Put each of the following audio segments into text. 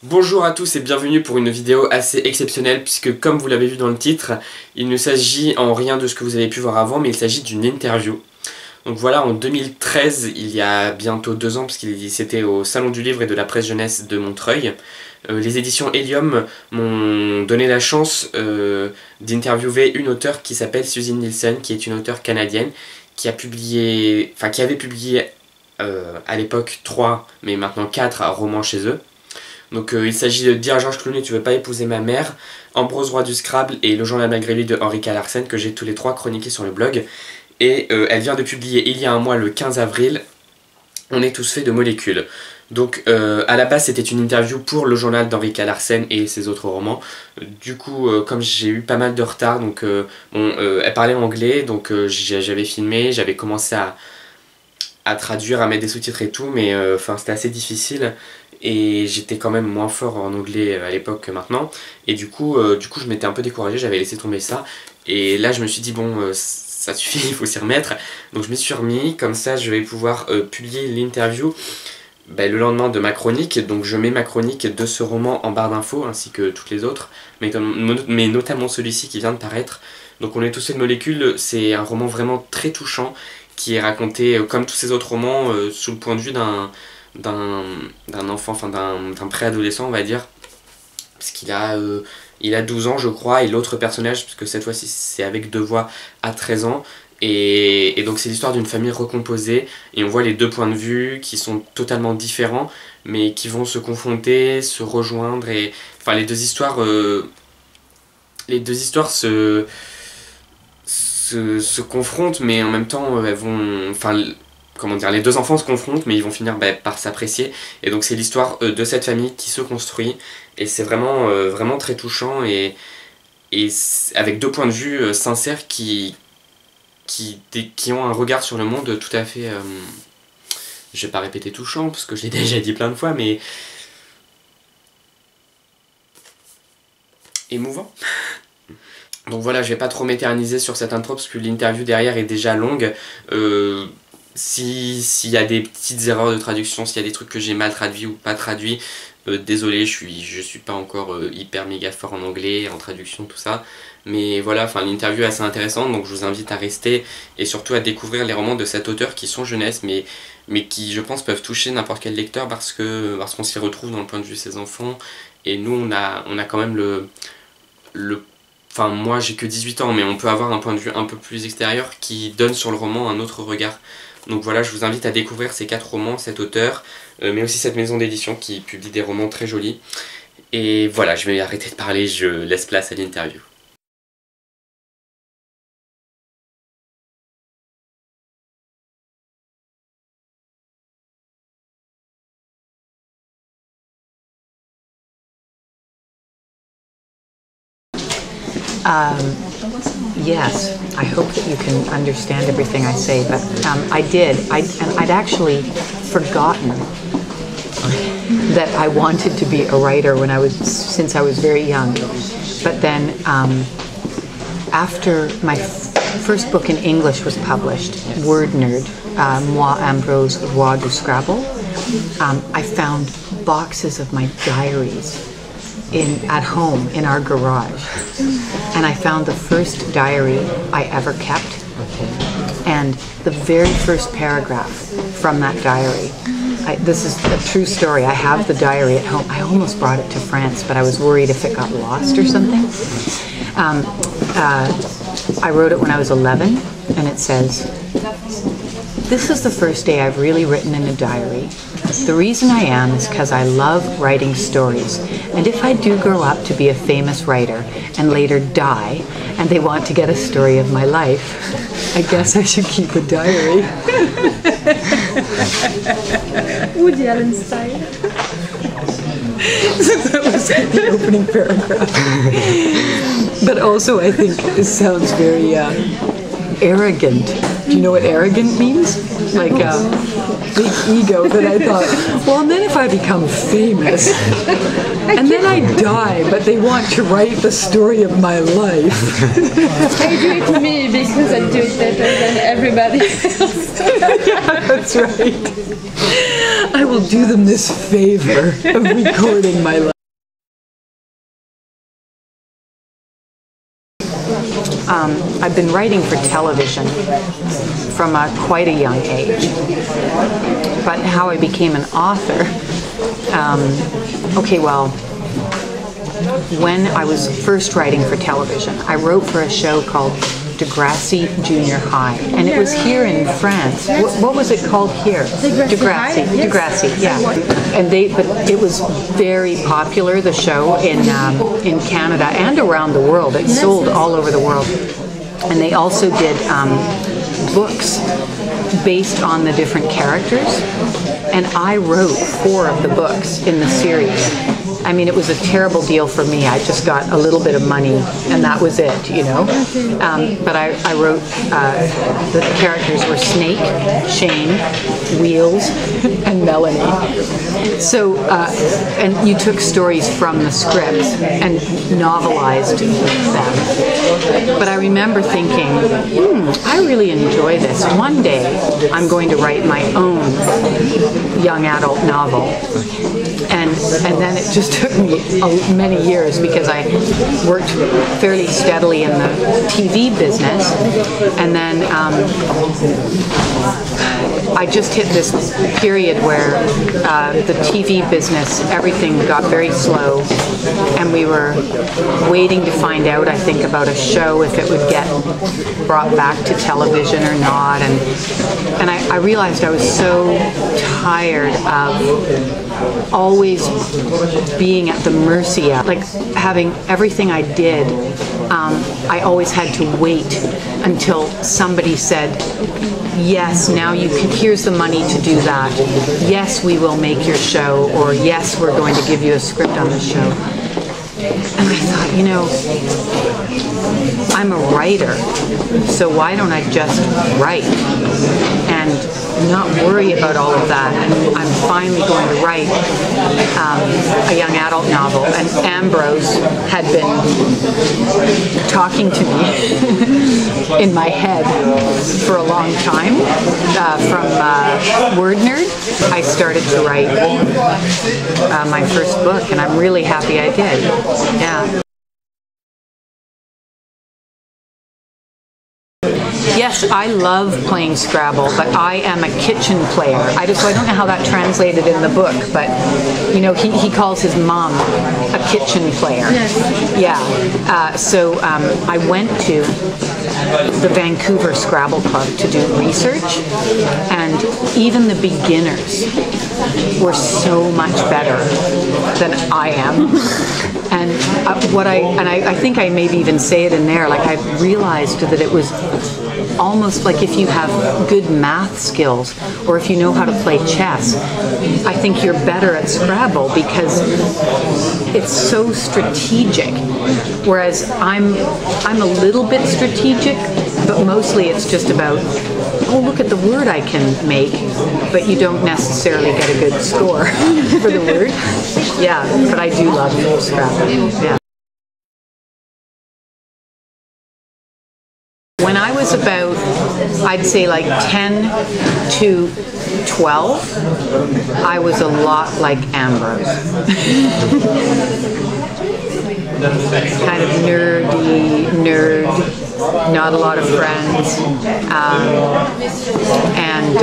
Bonjour à tous et bienvenue pour une vidéo assez exceptionnelle puisque comme vous l'avez vu dans le titre, il ne s'agit en rien de ce que vous avez pu voir avant mais il s'agit d'une interview. Donc voilà, en 2013, il y a bientôt 2 ans, parce que c'était au Salon du Livre et de la Presse Jeunesse de Montreuil, les éditions Helium m'ont donné la chance d'interviewer une auteure qui s'appelle Susin Nielsen, qui est une auteure canadienne, qui avait publié à l'époque 3, mais maintenant 4 romans chez eux. Donc il s'agit de Dire à Georges Clooney, tu veux pas épouser ma mère, Ambrose Roi du Scrabble et Le journal malgré lui de Henri Larsen, que j'ai tous les 3 chroniqués sur le blog. Et elle vient de publier il y a un mois, le 15 avril, On est tous faits de molécules. Donc à la base c'était une interview pour le journal d'Henri Larsen et ses autres romans. Du coup comme j'ai eu pas mal de retard, donc elle parlait anglais, donc j'avais filmé, j'avais commencé à traduire, à mettre des sous-titres et tout, mais c'était assez difficile. Et j'étais quand même moins fort en anglais à l'époque que maintenant. Et du coup je m'étais un peu découragé, j'avais laissé tomber ça. Et là je me suis dit bon, ça suffit, il faut s'y remettre. Donc je m'y suis remis, comme ça je vais pouvoir publier l'interview le lendemain de ma chronique. Donc je mets ma chronique de ce roman en barre d'infos, ainsi que toutes les autres, mais notamment celui-ci qui vient de paraître. Donc On est tous faits de molécules, c'est un roman vraiment très touchant, qui est raconté comme tous ces autres romans sous le point de vue d'un enfant, d'un préadolescent on va dire, parce qu'il a, il a 12 ans je crois, et l'autre personnage, parce que cette fois-ci c'est avec 2 voix, a 13 ans, et donc c'est l'histoire d'une famille recomposée, et on voit les 2 points de vue qui sont totalement différents, mais qui vont se confronter, se rejoindre, et enfin les deux histoires se confrontent, mais en même temps elles vont, comment dire, les 2 enfants se confrontent, mais ils vont finir par s'apprécier. Et donc c'est l'histoire de cette famille qui se construit, et c'est vraiment, vraiment très touchant, et avec 2 points de vue sincères qui ont un regard sur le monde tout à fait, je vais pas répéter touchant, parce que je l'ai déjà dit plein de fois, mais émouvant. Donc voilà, je vais pas trop m'éterniser sur cette intro, parce que l'interview derrière est déjà longue. S'il y a des petites erreurs de traduction, s'il y a des trucs que j'ai mal traduits ou pas traduits, désolé, je suis pas encore hyper méga fort en anglais, en traduction, tout ça. Mais voilà, l'interview est assez intéressante, donc je vous invite à rester et surtout à découvrir les romans de cet auteur qui sont jeunesse, mais qui, je pense, peuvent toucher n'importe quel lecteur parce qu'on s'y retrouve dans le point de vue de ses enfants. Et nous, on a quand même moi j'ai que 18 ans, mais on peut avoir un point de vue un peu plus extérieur qui donne sur le roman un autre regard. Donc voilà, je vous invite à découvrir ces 4 romans, cet auteur, mais aussi cette maison d'édition qui publie des romans très jolis. Et voilà, je vais arrêter de parler, je laisse place à l'interview. Yes, I hope that you can understand everything I say, but I did. I'd actually forgotten that I wanted to be a writer since I was very young. But then after my first book in English was published, Word Nerd, Moi Ambrose Roi du Scrabble, I found boxes of my diaries at home in our garage, and I found the first diary I ever kept, and the very first paragraph from that diary, this is a true story, I have the diary at home. I almost brought it to France, but I was worried if it got lost or something. I wrote it when I was 11, and it says, "This is the first day I've really written in a diary. The reason I am is because I love writing stories, and if I do grow up to be a famous writer and later die, and they want to get a story of my life, I guess I should keep a diary." Woody Allen style. That was the opening paragraph. But also I think it sounds very arrogant. Do you know what arrogant means? Like big ego that I thought, well, and then if I become famous, and then I die, but they want to write the story of my life. They do it to me because I do it better than everybody else. Yeah, that's right. I will do them this favor of recording my life. I've been writing for television from quite a young age, but how I became an author, okay, well, when I was first writing for television, I wrote for a show called Degrassi Junior High, and it was here in France. What was it called here? Degrassi. Yes. Degrassi, yeah. And but it was very popular, the show in Canada and around the world. It sold all over the world, and they also did books based on the different characters. And I wrote 4 of the books in the series. I mean, it was a terrible deal for me. I just got a little bit of money, and that was it, you know. But I wrote, the characters were Snake, Shane, Wheels, and Melanie. So, and you took stories from the scripts and novelized them. But I remember thinking, I really enjoy this. One day, I'm going to write my own young adult novel. And then it just took me many years because I worked fairly steadily in the TV business, and then I just hit this period where the TV business, everything got very slow, and we were waiting to find out, I think, about a show, if it would get brought back to television or not, and I realized I was so tired of always being at the mercy of, like, having everything I did, I always had to wait until somebody said, yes, now here's the money to do that. Yes, we will make your show, or yes, we're going to give you a script on the show. And I thought, you know, I'm a writer, so why don't I just write and not worry about all of that? And I'm finally going to write a young adult novel, and Ambrose had been talking to me in my head for a long time. From Word Nerd, I started to write my first book, and I'm really happy I did. Yeah. Yes, I love playing Scrabble, but I am a kitchen player. I don't know how that translated in the book, but you know, he calls his mom a kitchen player. Yeah. So I went to the Vancouver Scrabble Club to do research, and even the beginners were so much better than I am. And I think I maybe even say it in there, like, I realized that it was almost like if you have good math skills, or if you know how to play chess, I think you're better at Scrabble because it's so strategic. Whereas I'm a little bit strategic, but mostly it's just about, oh, look at the word I can make, but you don't necessarily get a good score for the word. Yeah, but I do love Scrabble. Yeah. When I was about, I'd say like 10 to 12, I was a lot like Ambrose. Kind of nerd, not a lot of friends, and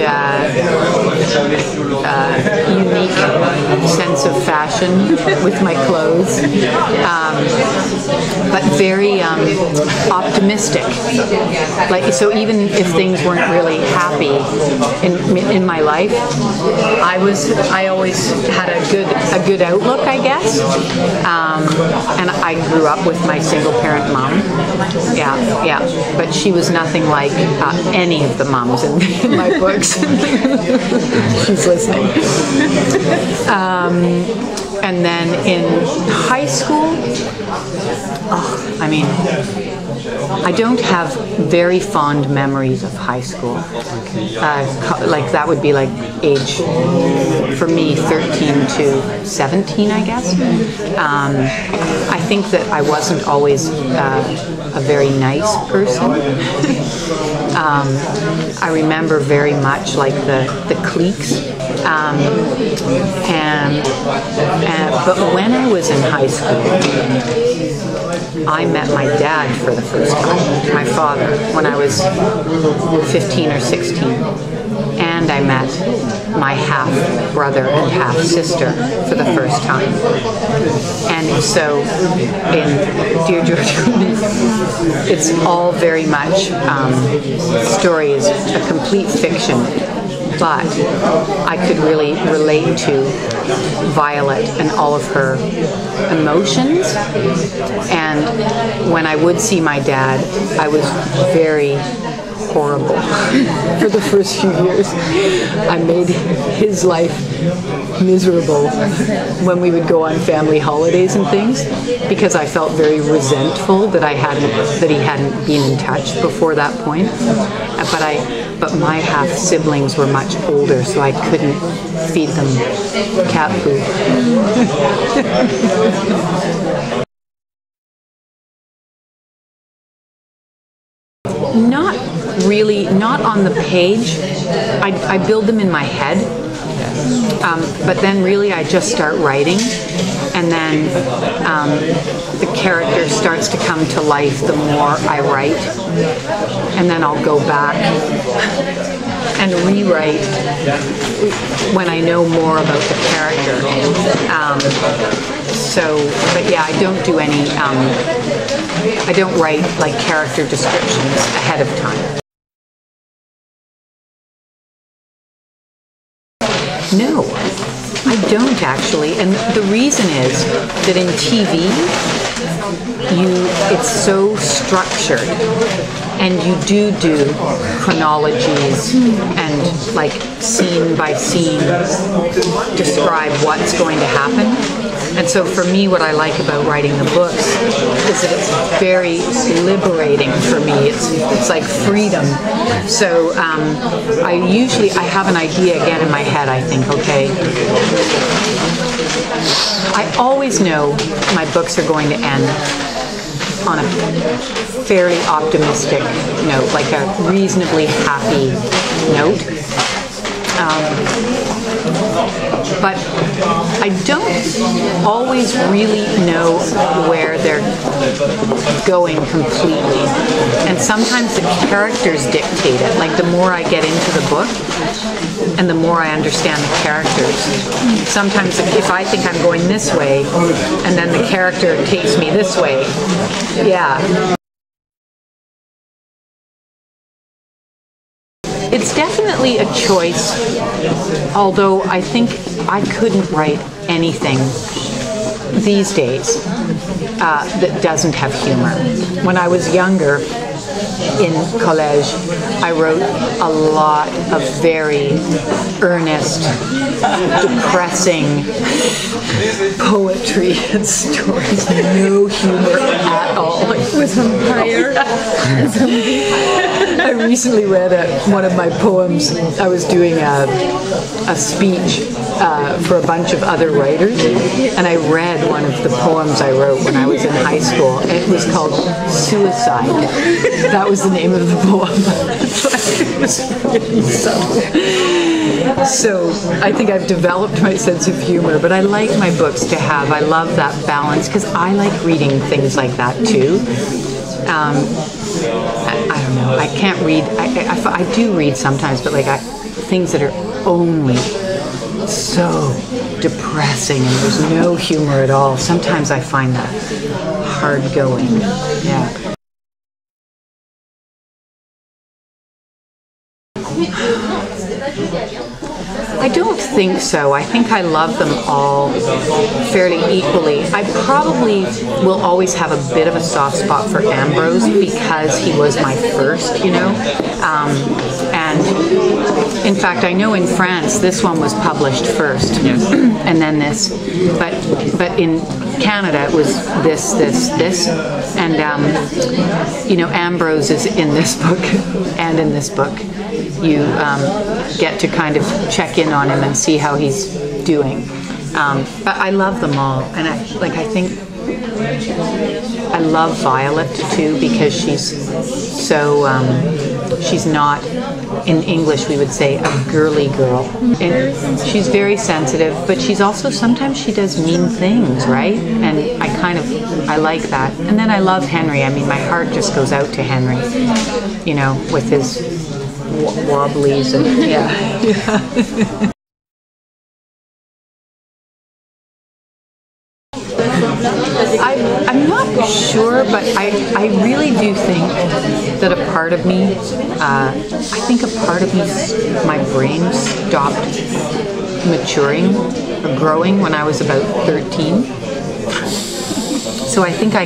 unique sense of fashion with my clothes, but very optimistic. Like, so even if things weren't really happy in my life, I always had a good outlook, I guess. And I grew up with my single parent mom. Yeah, but she was nothing like any of the moms in my books. She's listening. And then in high school, I mean, I don't have very fond memories of high school. Like that would be like age, for me, 13 to 17, I guess. I think that I wasn't always a very nice person. I remember very much like the cliques. But when I was in high school, I met my dad for the first time, my father, when I was 15 or 16. And I met my half-brother and half-sister for the first time. And so in Dear George, it's all very much, story is a complete fiction. But I could really relate to Violet and all of her emotions. And when I would see my dad, I was very horrible for the first few years. I made his life miserable when we would go on family holidays and things, because I felt very resentful that he hadn't been in touch before that point. But my half siblings were much older, so I couldn't feed them cat food. Not really, not on the page. I build them in my head. But then really I just start writing, and then the character starts to come to life the more I write, and then I'll go back and rewrite when I know more about the character. But yeah, I don't do any, I don't write like character descriptions ahead of time. No, I don't actually, and the reason is that in TV, it's so structured, and you do chronologies and like scene by scene describe what's going to happen. And so for me, what I like about writing the books is that it's very liberating for me. It's like freedom. So I have an idea again in my head. I think, okay, I always know my books are going to end on a fairly optimistic note, like a reasonably happy note. But I don't always really know where they're going completely. And sometimes the characters dictate it. Like the more I get into the book and the more I understand the characters. Sometimes if I think I'm going this way and then the character takes me this way, yeah. It's definitely a choice, although I think I couldn't write anything these days that doesn't have humor. When I was younger, in college, I wrote a lot of very earnest, depressing poetry and stories. No humor at all. With vampire. I recently read one of my poems. I was doing a speech for a bunch of other writers, and I read one of the poems I wrote when I was in high school. It was called Suicide. That was the name of the poem. It was really subtle. So I think I've developed my sense of humor, but I like my books to have. I love that balance because I like reading things like that too. I don't know. I can't read. I do read sometimes, but like things that are only so depressing and there's no humor at all. Sometimes I find that hard going. Yeah. I don't think so. I think I love them all fairly equally. I probably will always have a bit of a soft spot for Ambrose because he was my first, you know. And In fact, I know in France this one was published first, Yes. and then this. But in Canada it was this, and you know, Ambrose is in this book and in this book. You get to kind of check in on him and see how he's doing. But I love them all, and I think I love Violet too, because she's so she's not, in English we would say, a girly girl, and she's very sensitive, but she's also, sometimes she does mean things, right? And I like that. And then I love Henry. I mean, my heart just goes out to Henry, you know, with his wobblies and yeah. I'm not sure, but I really do think that a part of me, I think a part of me, my brain stopped maturing or growing when I was about 13. So I think I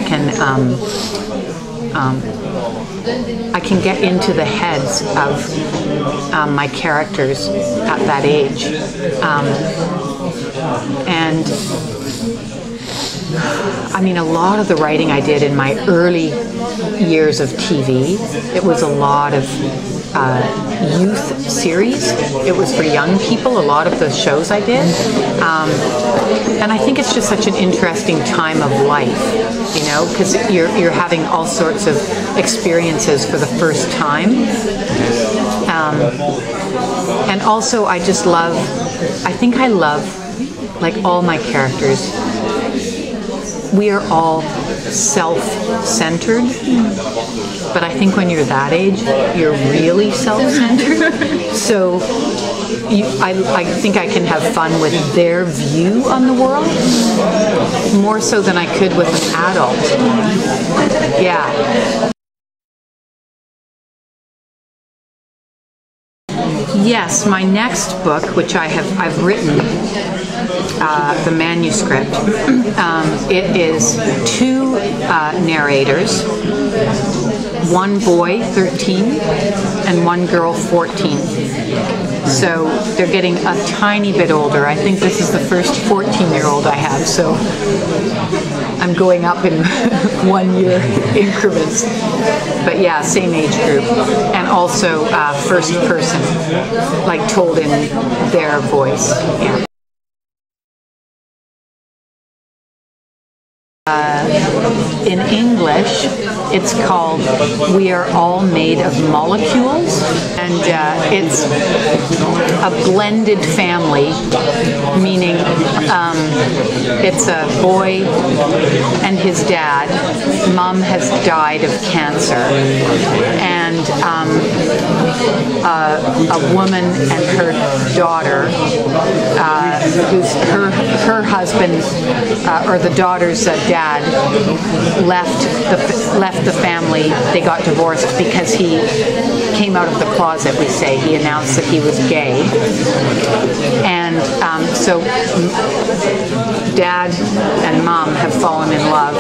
can get into the heads of my characters at that age. And I mean, a lot of the writing I did in my early years of TV, it was a lot of youth series. It was for young people, a lot of the shows I did. And I think it's just such an interesting time of life, you know, because you're having all sorts of experiences for the first time. And also I just love, I think I love, like all my characters, we are all self-centered, but I think when you're that age, you're really self-centered. So I think I can have fun with their view on the world, more so than I could with an adult. Yeah. Yes, my next book, which I've written, the manuscript. It is two narrators, one boy, 13, and one girl, 14. So they're getting a tiny bit older. I think this is the first 14-year-old I have, so I'm going up in 1 year increments. But yeah, same age group. And also first person, like told in their voice. Yeah. In English, it's called We Are All Made of Molecules, and it's a blended family, meaning it's a boy and his dad. Mom has died of cancer, and a woman and her daughter, who's her husband, or the daughter's dad, left the family. They got divorced because he came out of the closet, we say. He announced that he was gay. And so dad and mom have fallen in love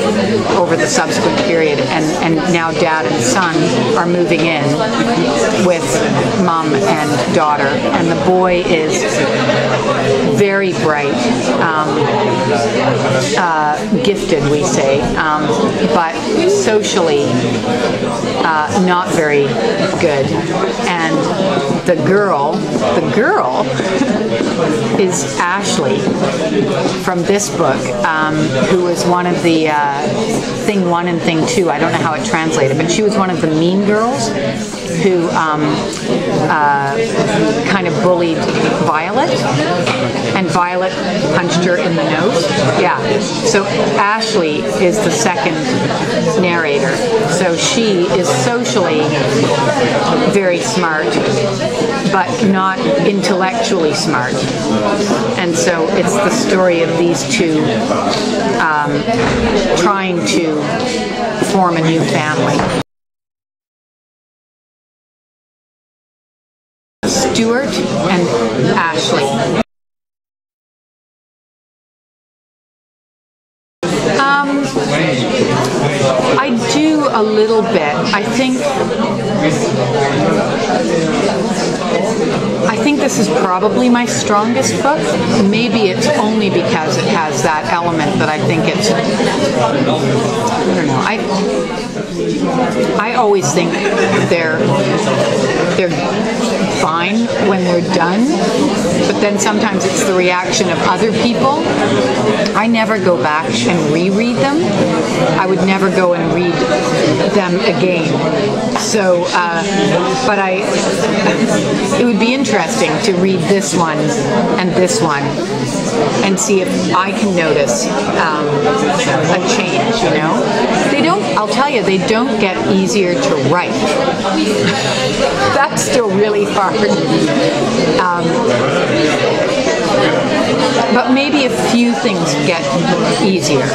over the subsequent period, and now dad and son are moving in with mom and daughter. And the boy is very bright, gifted, we say, but socially not very good. And the girl is Ashley from this book, who was one of the Thing 1 and Thing 2. I don't know how it translated, but she was one of the mean girls who kind of bullied Violet, and Violet punched her in the nose. Yeah. So Ashley is the second narrator. So she is socially very smart, but not intellectually smart. And so it's the story of these two trying to form a new family. Stuart and Ashley. I do a little bit. I I think this is probably my strongest book. Maybe it's only because it has that element that I think it's, I don't know, I always think they're fine when they're done, but then sometimes it's the reaction of other people. I never go back and reread them. I would never go and read them again. So, but it would be interesting to read this one and and see if I can notice a change, you know? They don't, I'll tell you, they don't get easier to write. That's still really hard. But maybe a few things get easier.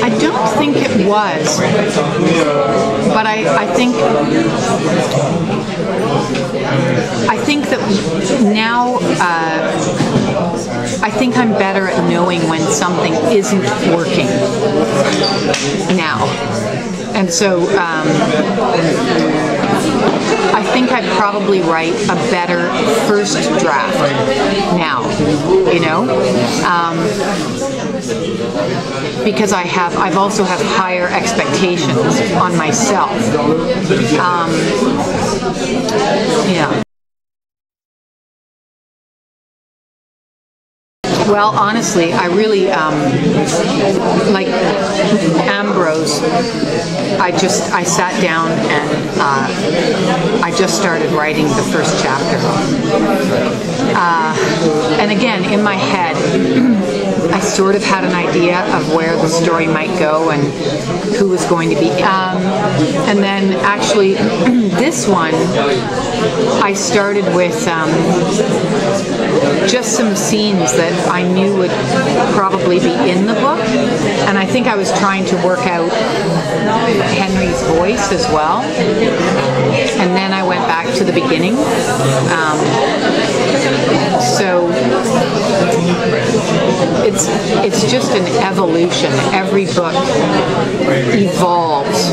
I don't think it was, but I think that now I think I'm better at knowing when something isn't working now, and so I think I'd probably write a better first draft now, you know, because I've also have higher expectations on myself. Yeah. Well, honestly, I really like Ambrose. I sat down and I just started writing the first chapter. And again, in my head, I sort of had an idea of where the story might go and who was going to be. And then actually, this one, I started with just some scenes that I knew would probably be in the book, and I think I was trying to work out Henry's voice as well, and then I went back to the beginning. So it's just an evolution. Every book evolves.